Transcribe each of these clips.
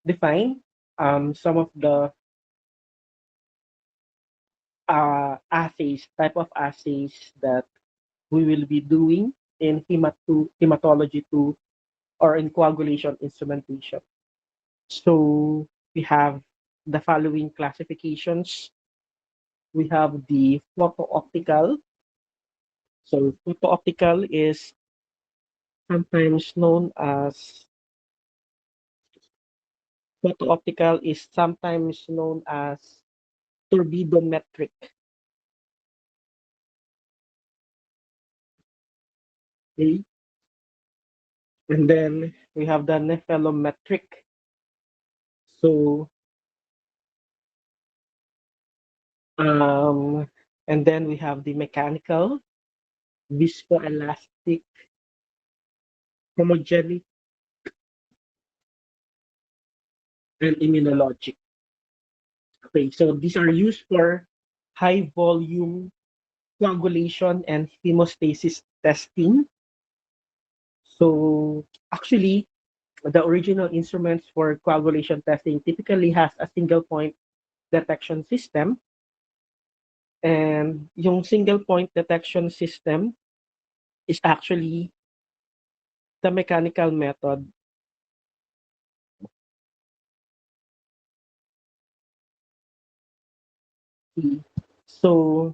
define some of the type of assays that we will be doing in hematology 2 or in coagulation instrumentation. So we have the following classifications. We have the photo-optical. So photo-optical is sometimes known as photo-optical is sometimes known as turbidometric. Okay. And then we have the nephelometric. So um, and then we have the mechanical, viscoelastic, homogenic, and immunologic. Okay, so these are used for high volume coagulation and hemostasis testing. So actually, the original instruments for coagulation testing typically has a single point detection system. And yung single point detection system is actually the mechanical method. So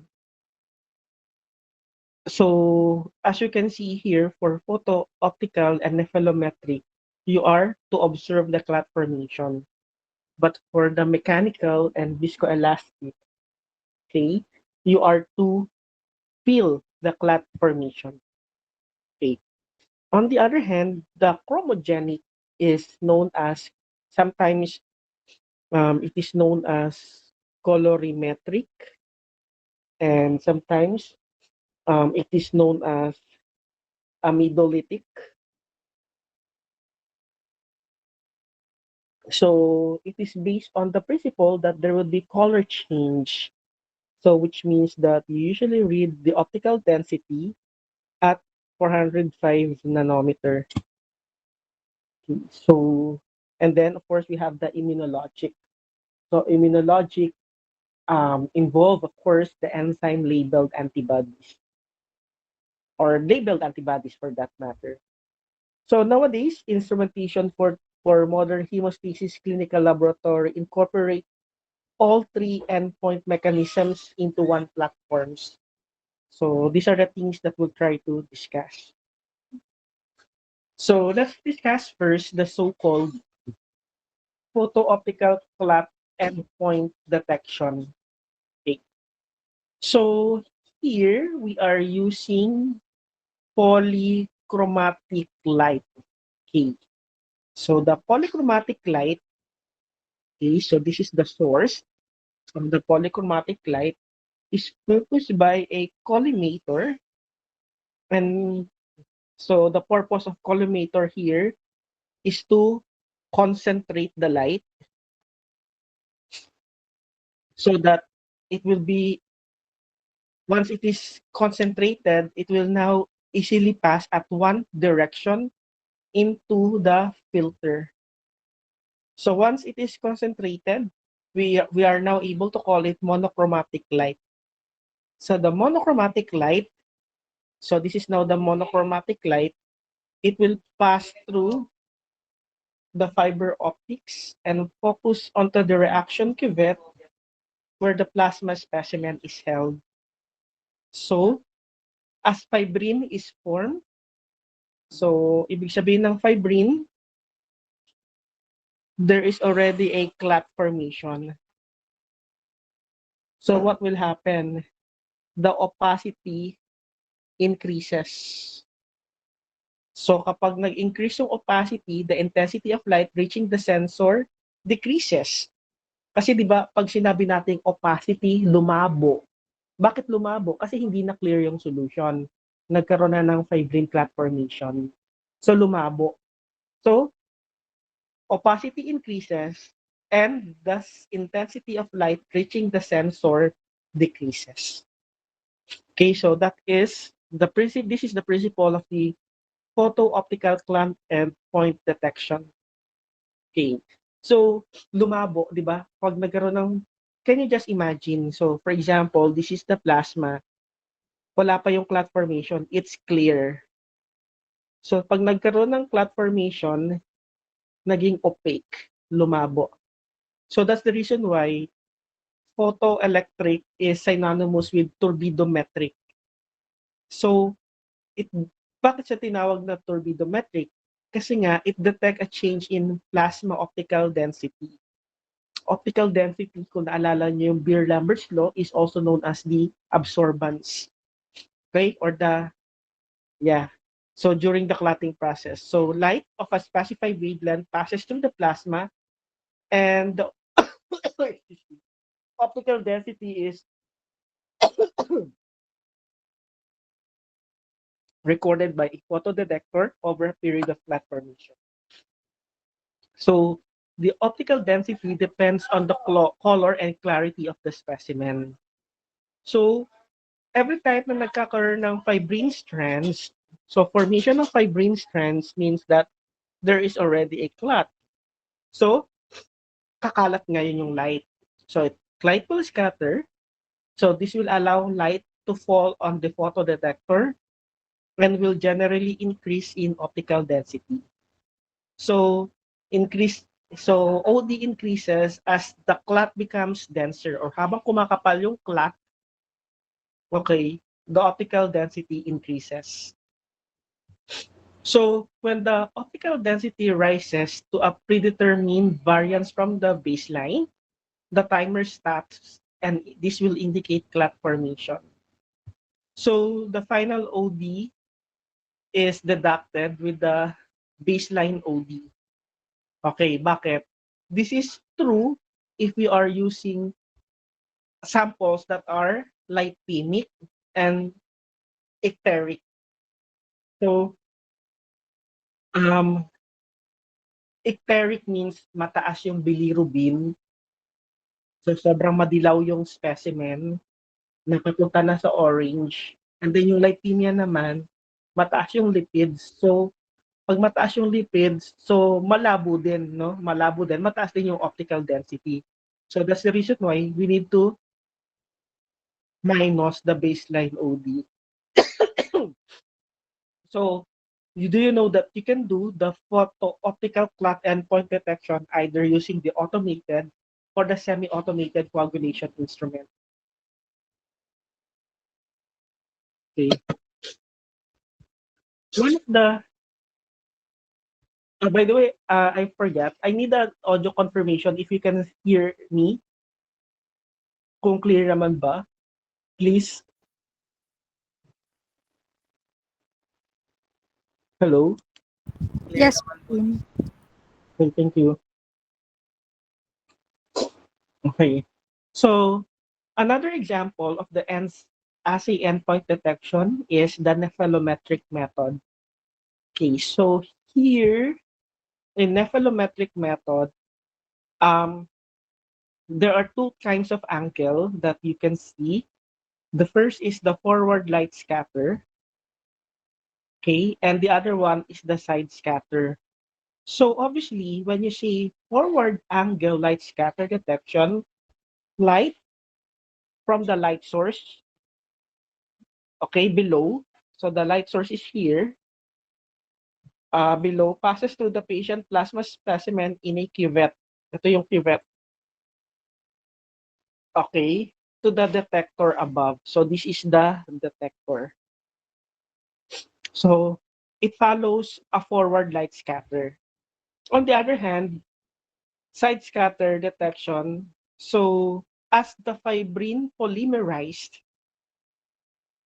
So as you can see here, for photo, optical, and nephelometric, you are to observe the clot formation. But for the mechanical and viscoelastic, okay, you are to feel the clot formation. Okay. On the other hand, the chromogenic is known as sometimes it is known as colorimetric, and sometimes it is known as amidolytic. So it is based on the principle that there will be color change. So which means that you usually read the optical density at 405 nanometer. So, and then of course we have the immunologic. So immunologic involve of course the enzyme labeled antibodies or labeled antibodies for that matter. So nowadays instrumentation for modern hemostasis clinical laboratory incorporate all three endpoint mechanisms into one platforms. So these are the things that we'll try to discuss. So let's discuss first the so-called photo-optical clot endpoint detection. Okay. So here we are using polychromatic light. Okay. So the polychromatic light, okay, so this is the source of the polychromatic light is focused by a collimator. And so the purpose of collimator here is to concentrate the light so that it will be, once it is concentrated, it will now easily pass at one direction into the filter. So once it is concentrated, we are now able to call it monochromatic light. So the monochromatic light, so this is now the monochromatic light, it will pass through the fiber optics and focus onto the reaction cuvette where the plasma specimen is held. So, as fibrin is formed, so ibig sabihin ng fibrin, there is already a clot formation. So what will happen? The opacity increases. So kapag nag-increase yung opacity, the intensity of light reaching the sensor decreases. Kasi 'di ba pag sinabi nating opacity, lumabo. Bakit lumabo? Kasi hindi na clear yung solution. Nagkaroon na ng fibrin clot formation. So lumabo. So opacity increases and thus intensity of light reaching the sensor decreases. Okay, so that is the principle. This is the principle of the photo-optical clamp and point detection. Okay. So, lumabo, di ba? Pag nagkaroon ng, can you just imagine? So, for example, this is the plasma. Wala pa yung clot formation. It's clear. So, pag nagkaroon ng clot formation, naging opaque, lumabo. So, that's the reason why photoelectric is synonymous with turbidometric. So, bakit siya tinawag na turbidometric? Kasi nga, it detect a change in plasma optical density. Optical density, kung naalala niyo yung Beer-Lambert's law, is also known as the absorbance. Okay? Or the, yeah. So, during the clotting process. So, light of a specified wavelength passes through the plasma and the optical density is recorded by a photodetector over a period of clot formation. So, the optical density depends on the color and clarity of the specimen. So, every time na nagkakaroon ng fibrine strands, so formation of fibrine strands means that there is already a clot. So, kakalat ngayon yung light. So, light will scatter. So, this will allow light to fall on the photodetector and will generally increase in optical density. So, OD increases as the clot becomes denser or habang kumakapal yung clot, okay, the optical density increases. So, when the optical density rises to a predetermined variance from the baseline, the timer stops and this will indicate clot formation. So, the final OD is deducted with the baseline OD. Okay, bakit? This is true if we are using samples that are lipemic and icteric. So, icteric means mataas yung bilirubin. So, sobrang madilaw yung specimen. Napapunta na sa orange. And then yung lipemia naman, mataas yung lipids. So, pag mataas yung lipids, so malabo din, no? Malabo din. Mataas din yung optical density. So, that's the reason why we need to minus the baseline OD. So, do you know that you can do the photo-optical clot endpoint detection either using the automated or the semi-automated coagulation instrument? Okay. One of the, by the way, I forgot, I need an audio confirmation if you can hear me. Kung clear naman ba, please. Hello? Yes, Martin. Okay, thank you. Okay. So, another example of the assay endpoint detection is the nephelometric method. Okay, so here in nephelometric method, there are two kinds of angle that you can see. The first is the forward light scatter, okay, and the other one is the side scatter. So obviously, when you see forward angle light scatter detection, light from the light source, okay, below, so the light source is here, below, passes through the patient plasma specimen in a cuvette. Ito yung cuvette. Okay, to the detector above. So this is the detector. So it follows a forward light scatter. On the other hand, side scatter detection. So as the fibrin polymerized,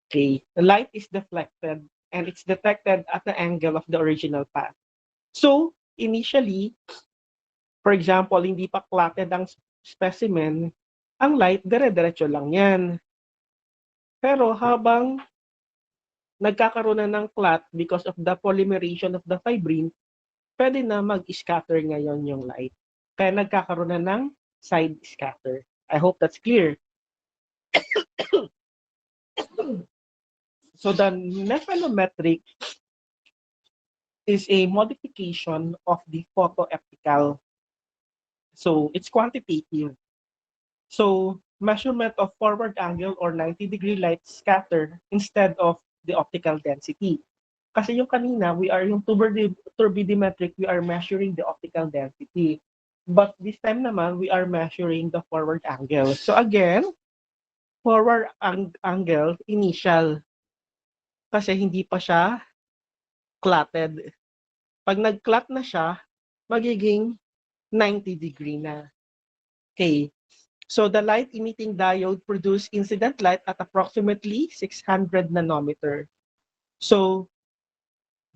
okay, the light is deflected and it's detected at the angle of the original path. So initially, for example, hindi pa clotted ang specimen, ang light dire-diretso lang yan. Pero habang nagkakaroon na ng clot because of the polymerization of the fibrin, pwede na mag-scatter ngayon yung light. Kaya nagkakaroon na ng side scatter. I hope that's clear. So the nephelometric is a modification of the photooptical. So it's quantitative. So measurement of forward angle or 90-degree light scatter instead of the optical density. Kasi yung kanina, yung turbidimetric, we are measuring the optical density. But this time naman, we are measuring the forward angle. So again, forward angle, initial. Kasi hindi pa siya clotted. Pag nag-clot na siya, magiging 90-degree na. Okay. So the light emitting diode produce incident light at approximately 600 nanometer. So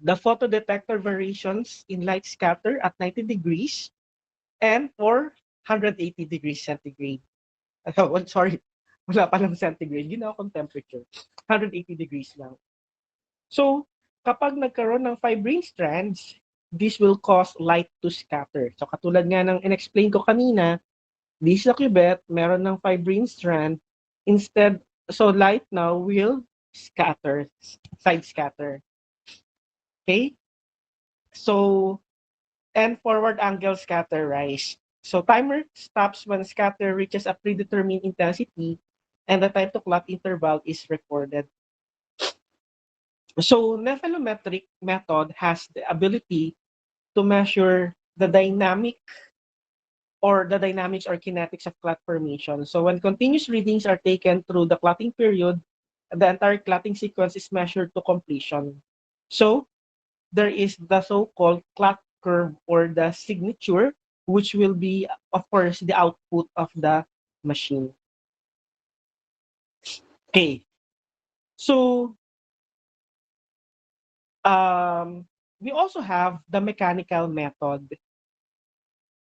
the photodetector variations in light scatter at 90 degrees and for 180 degrees centigrade. Oh, sorry, wala pa lang centigrade. Ginawa kong temperature. 180 degrees lang. So kapag nagkaroon ng fibrine strands, this will cause light to scatter. So katulad nga ng in-explain ko kanina, this is a cuvette, meron ng fibrine strand. Instead, so light now will scatter, side scatter. Okay? So, and forward angle scatter rise. So timer stops when scatter reaches a predetermined intensity and the time to clock interval is recorded. So nephelometric method has the ability to measure the dynamics or kinetics of clot formation. So when continuous readings are taken through the clotting period, the entire clotting sequence is measured to completion. So there is the so-called clot curve or the signature, which will be, of course, the output of the machine. Okay. So we also have the mechanical method.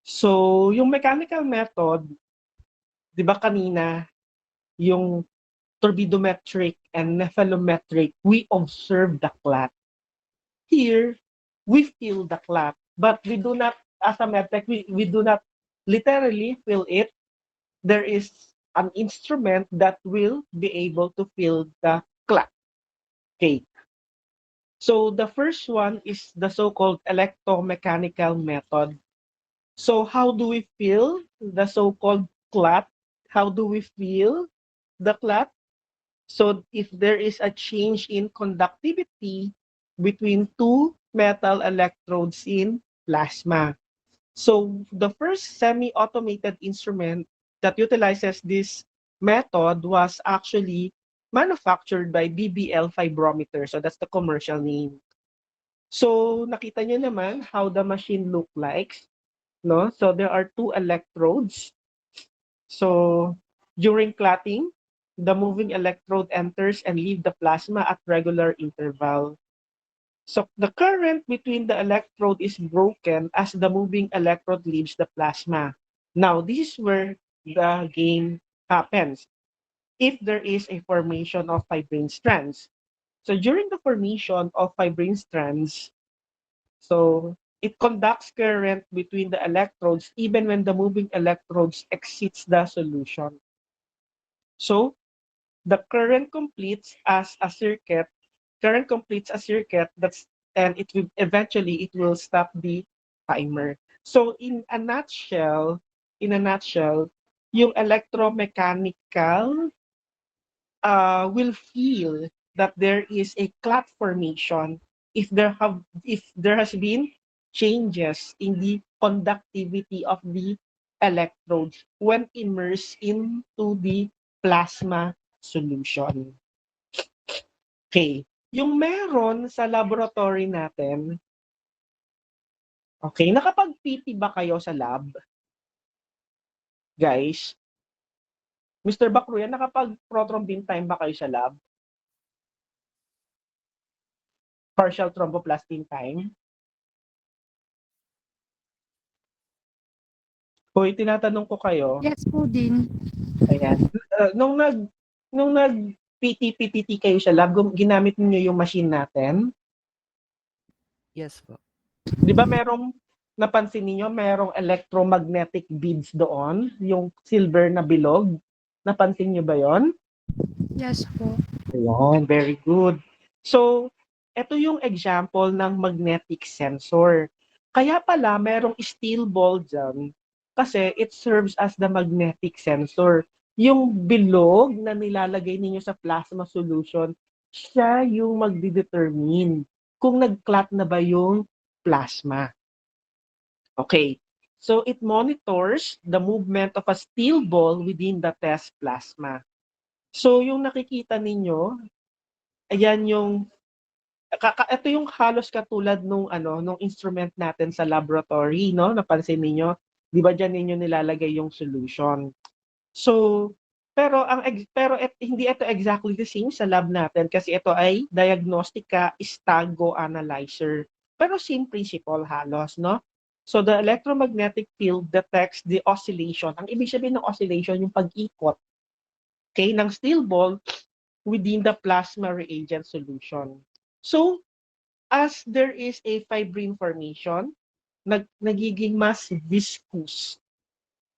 So yung mechanical method, di ba kanina, yung turbidometric and nephelometric, we observe the clot. Here, we feel the clot, but we do not, as a medtech, we do not literally feel it. There is an instrument that will be able to feel the clot. Okay. So the first one is the so-called electromechanical method. So how do we feel the so-called clot? How do we feel the clot? So if there is a change in conductivity between two metal electrodes in plasma. So the first semi-automated instrument that utilizes this method was actually manufactured by BBL Fibrometer. So that's the commercial name. So nakita nyo naman how the machine look like. No? So there are two electrodes. So during clotting, the moving electrode enters and leaves the plasma at regular interval. So the current between the electrode is broken as the moving electrode leaves the plasma. Now, this is where the game happens. If there is a formation of fibrine strands. So during the formation of fibrine strands, so it conducts current between the electrodes even when the moving electrodes exceeds the solution. So the current completes as a circuit. Current completes a circuit and it will eventually stop the timer. So in a nutshell, yung electromechanical will feel that there is a clot formation if there has been changes in the conductivity of the electrodes when immersed into the plasma solution. Okay. Yung meron sa laboratory natin, okay, nakapag-PT ba kayo sa lab? Guys, Mr. Bakruyan, nakapag-prothrombin time ba kayo sa lab? Partial thromboplastin time? Hoy, tinatanong ko kayo. Yes po din. Ayan. Nung nag PT kayo sa lab, ginamit niyo yung machine natin? Yes po. Di ba napansin niyo merong electromagnetic beads doon, yung silver na bilog? Napansin niyo ba yon? Yes po. Ayun, very good. So, ito yung example ng magnetic sensor. Kaya pala merong steel ball dyan kasi it serves as the magnetic sensor. Yung bilog na nilalagay ninyo sa plasma solution, siya yung magdidetermine kung nag-clot na ba yung plasma. Okay. So it monitors the movement of a steel ball within the test plasma. So yung nakikita ninyo, ayan yung ito yung halos katulad nung nung instrument natin sa laboratory, no? Napansin niyo, 'di ba diyan ninyo nilalagay yung solution. So, hindi ito exactly the same sa lab natin kasi ito ay Diagnostica Stago Analyzer. Pero same principle halos, no? So the electromagnetic field detects the oscillation. Ang ibig sabihin ng oscillation yung pag-ikot, okay, ng steel ball within the plasma reagent solution. So, as there is a fibrine formation, nagiging mas viscous.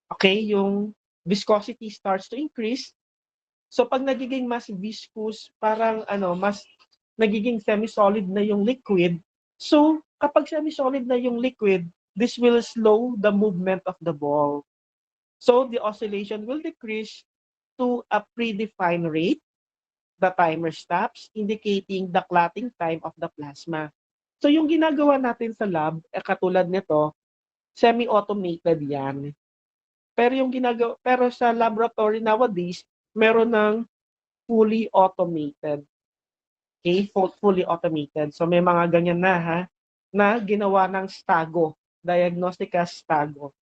Okay, yung viscosity starts to increase. So pag nagiging mas viscous, parang mas nagiging semi-solid na yung liquid. So kapag semi-solid na yung liquid, this will slow the movement of the ball. So the oscillation will decrease to a predefined rate. The timer stops, indicating the clotting time of the plasma. So yung ginagawa natin sa lab, katulad nito, semi-automated yan. Pero sa laboratory nowadays, meron ng fully automated. Okay, fully automated. So may mga ganyan na na ginawa ng Stago, Diagnostica Stago.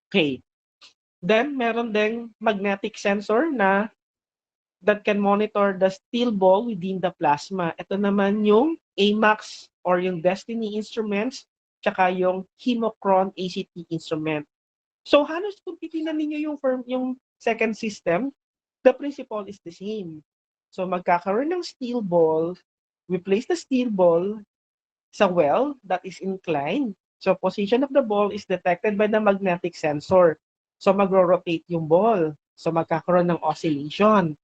Okay. Then meron ding magnetic sensor na that can monitor the steel ball within the plasma. Ito naman yung AMAX or yung Destiny instruments, tsaka yung Hemocron ACT instrument. So halos kung titingnan ninyo yung second system, the principle is the same. So magkakaroon ng steel ball, we place the steel ball sa well that is inclined. So position of the ball is detected by the magnetic sensor. So magro-rotate yung ball. So magkakaroon ng oscillation.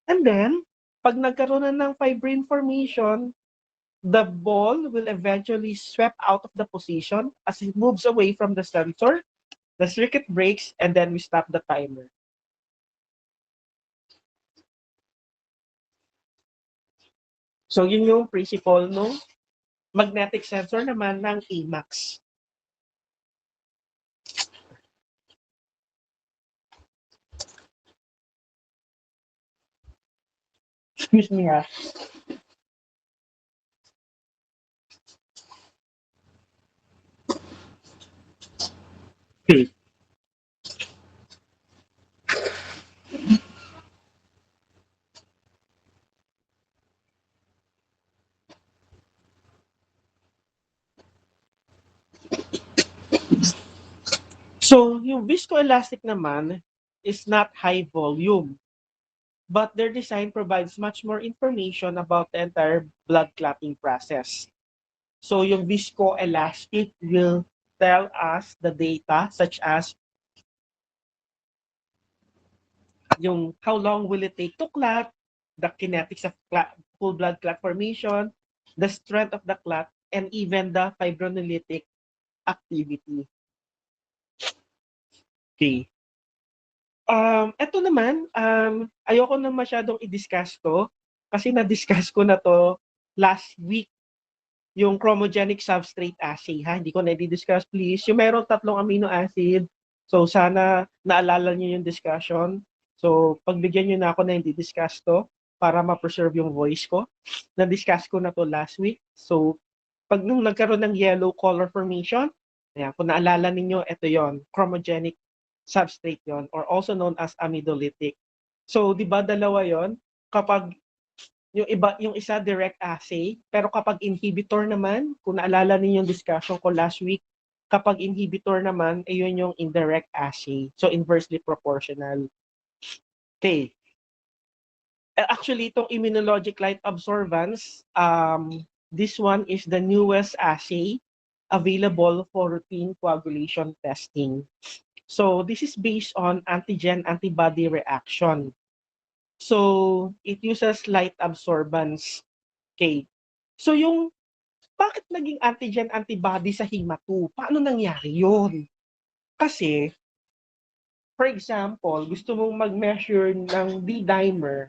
And then, pag nagkaroon na ng fibrine formation, the ball will eventually sweep out of the position as it moves away from the sensor. The circuit breaks and then we stop the timer. So yun yung principle ng magnetic sensor naman ng AMAX. Excuse me ha. Okay. So yung viscoelastic naman is not high volume, but their design provides much more information about the entire blood clotting process. So yung viscoelastic will tell us the data such as yung how long will it take to clot, the kinetics of full blood clot formation, the strength of the clot, and even the fibrinolytic activity. Okay. Ito naman, ayoko na masyadong i-discuss to kasi na-discuss ko na to last week, yung chromogenic substrate assay, hindi ko na i-discuss please. Yung meron 3 amino acid, so sana naalala niyo yung discussion. So pagbigyan niyo na ako na hindi discuss to para ma-preserve yung voice ko. Na-discuss ko na to last week. So pag nung nagkaroon ng yellow color formation, ayan, kung naalala ninyo, ito yon, chromogenic substrate yon, or also known as amidolytic. So, di ba dalawa yon? Kapag yung isa direct assay, pero kapag inhibitor naman, kung naalala ninyo yung discussion ko last week, kapag inhibitor naman, yun yung indirect assay. So, inversely proportional. Okay. Actually, itong immunologic light absorbance, this one is the newest assay available for routine coagulation testing. So this is based on antigen-antibody reaction. So it uses light absorbance. Okay. So yung bakit naging antigen antibody sa HEMA2? Paano nangyari yun? Kasi, for example, gusto mong mag-measure ng D-dimer.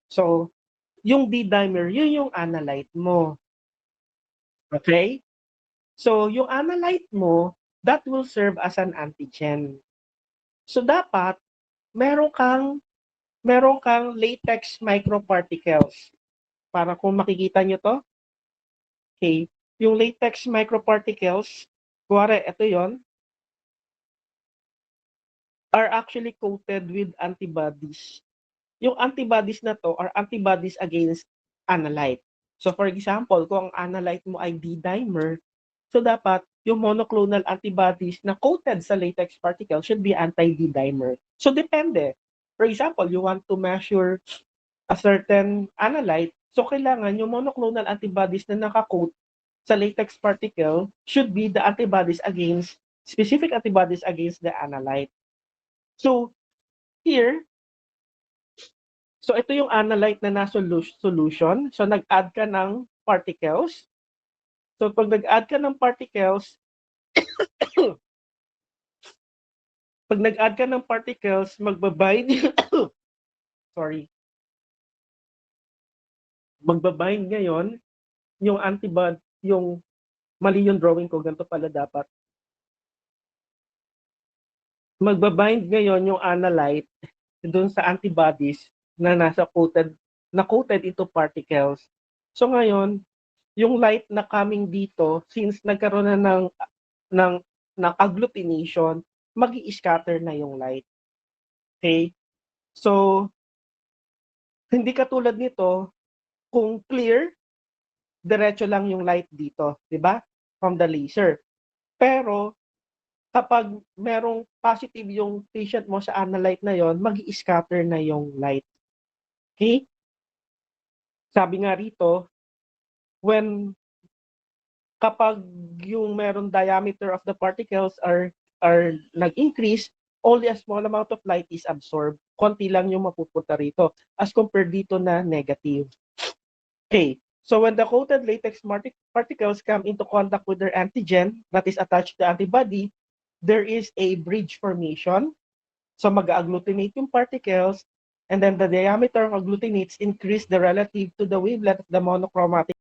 So, yung D-dimer, yun yung analyte mo. Okay? So, yung analyte mo, that will serve as an antigen. So, dapat, meron kang latex microparticles. Para kung makikita nyo to, okay, yung latex microparticles, kuwari, ito yon, are actually coated with antibodies. Yung antibodies na to are antibodies against analyte. So for example, kung ang analyte mo ay D-dimer, so dapat yung monoclonal antibodies na coated sa latex particle should be anti-D-dimer. So depende. For example, you want to measure a certain analyte, so kailangan yung monoclonal antibodies na naka-coat sa latex particle should be the antibodies against, specific antibodies against the analyte. So here, so ito yung analyte na nasa solution. So nag-add ka ng particles. So pag nag-add ka ng particles, pag nag-add ka ng particles, magbabind, sorry, magbabind ngayon yung antibody, yung mali yung drawing ko, ganito pala dapat. Magbabind ngayon yung analyte dun sa antibodies na coated into particles. So ngayon, yung light na coming dito, since nagkaroon na ng, ng agglutination, mag-i-scatter na yung light. Okay? So, hindi katulad nito, kung clear, diretso lang yung light dito, di ba? From the laser. Pero, kapag merong positive yung patient mo sa analyte na yon, mag-i-scatter na yung light. Okay? Sabi nga rito, kapag yung meron diameter of the particles are nag-increase, only a small amount of light is absorbed. Konti lang yung mapupunta rito as compared dito na negative. Okay. So when the coated latex particles come into contact with their antigen that is attached to the antibody, there is a bridge formation. So mag-agglutinate yung particles, and then the diameter of agglutinates increase the relative to the wavelength of the monochromatic